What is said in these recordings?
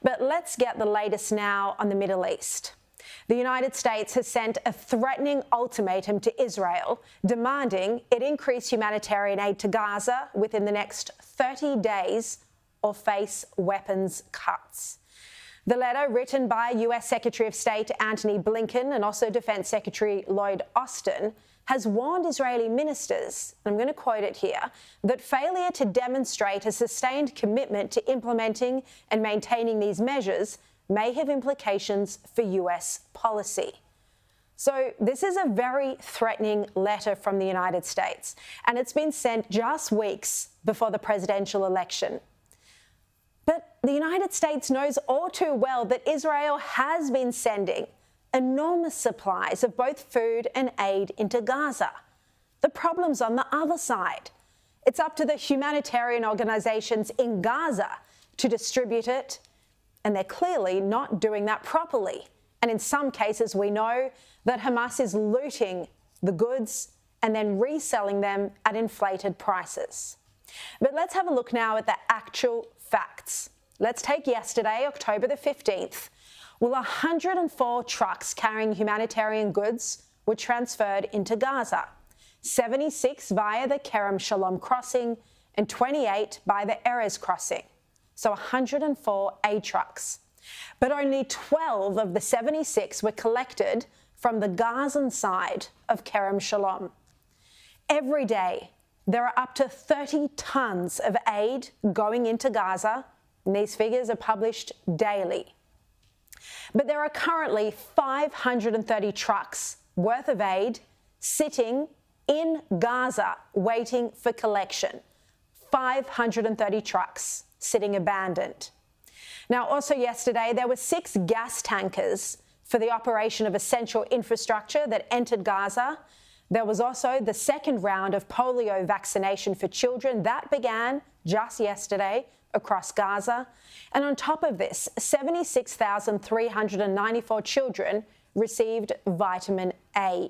But let's get the latest now on the Middle East. The United States has sent a threatening ultimatum to Israel, demanding it increase humanitarian aid to Gaza within the next 30 days or face weapons cuts. The letter, written by US Secretary of State Antony Blinken and also Defence Secretary Lloyd Austin, has warned Israeli ministers, and I'm going to quote it here, that failure to demonstrate a sustained commitment to implementing and maintaining these measures may have implications for US policy. So this is a very threatening letter from the United States, and it's been sent just weeks before the presidential election. But the United States knows all too well that Israel has been sending enormous supplies of both food and aid into Gaza. The problem's on the other side. It's up to the humanitarian organisations in Gaza to distribute it, and they're clearly not doing that properly. And in some cases, we know that Hamas is looting the goods and then reselling them at inflated prices. But let's have a look now at the actual facts. Let's take yesterday, October the 15th. Well, 104 trucks carrying humanitarian goods were transferred into Gaza, 76 via the Kerem Shalom crossing and 28 by the Erez crossing. So 104 aid trucks. But only 12 of the 76 were collected from the Gazan side of Kerem Shalom. Every day, there are up to 30 tonnes of aid going into Gaza, and these figures are published daily. But there are currently 530 trucks worth of aid sitting in Gaza waiting for collection. 530 trucks sitting abandoned. Now, also yesterday, there were 6 gas tankers for the operation of essential infrastructure that entered Gaza. There was also the second round of polio vaccination for children that began just yesterday across Gaza. And on top of this, 76,394 children received vitamin A.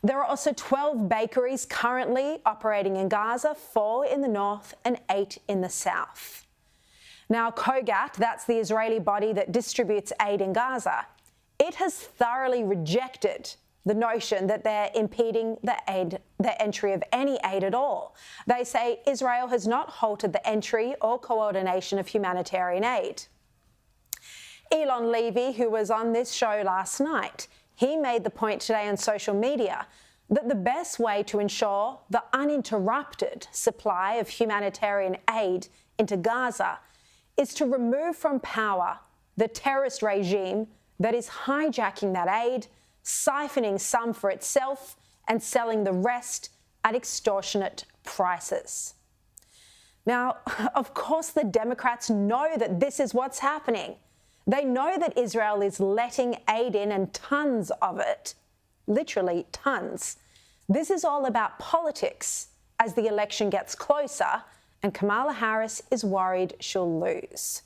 There are also 12 bakeries currently operating in Gaza, 4 in the north and 8 in the south. Now, Kogat, that's the Israeli body that distributes aid in Gaza, it has thoroughly rejected the notion that they're impeding the entry of any aid at all. They say Israel has not halted the entry or coordination of humanitarian aid. Elon Levy, who was on this show last night, he made the point today on social media that the best way to ensure the uninterrupted supply of humanitarian aid into Gaza is to remove from power the terrorist regime that is hijacking that aid, siphoning some for itself and selling the rest at extortionate prices. Now, of course, the Democrats know that this is what's happening. They know that Israel is letting aid in, and tons of it, literally tons. This is all about politics as the election gets closer, and Kamala Harris is worried she'll lose.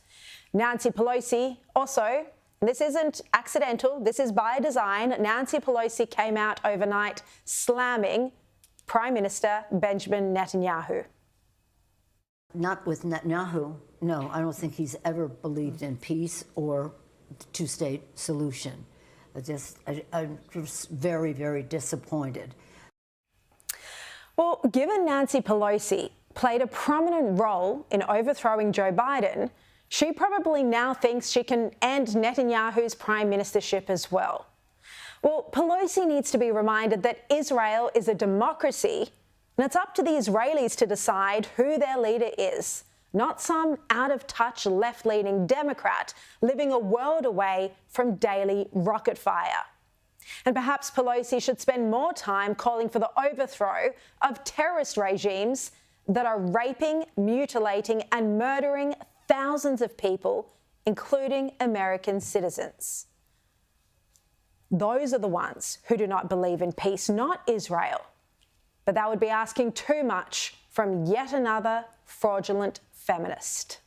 Nancy Pelosi also, and this isn't accidental, this is by design, Nancy Pelosi came out overnight slamming Prime Minister Benjamin Netanyahu. Not with Netanyahu. No, I don't think he's ever believed in peace or the two-state solution. I'm just very, very disappointed. Well, given Nancy Pelosi played a prominent role in overthrowing Joe Biden, she probably now thinks she can end Netanyahu's prime ministership as well. Well, Pelosi needs to be reminded that Israel is a democracy, and it's up to the Israelis to decide who their leader is, not some out-of-touch left-leaning Democrat living a world away from daily rocket fire. And perhaps Pelosi should spend more time calling for the overthrow of terrorist regimes that are raping, mutilating and murdering thousands of people, including American citizens. Those are the ones who do not believe in peace, not Israel. But that would be asking too much from yet another fraudulent feminist.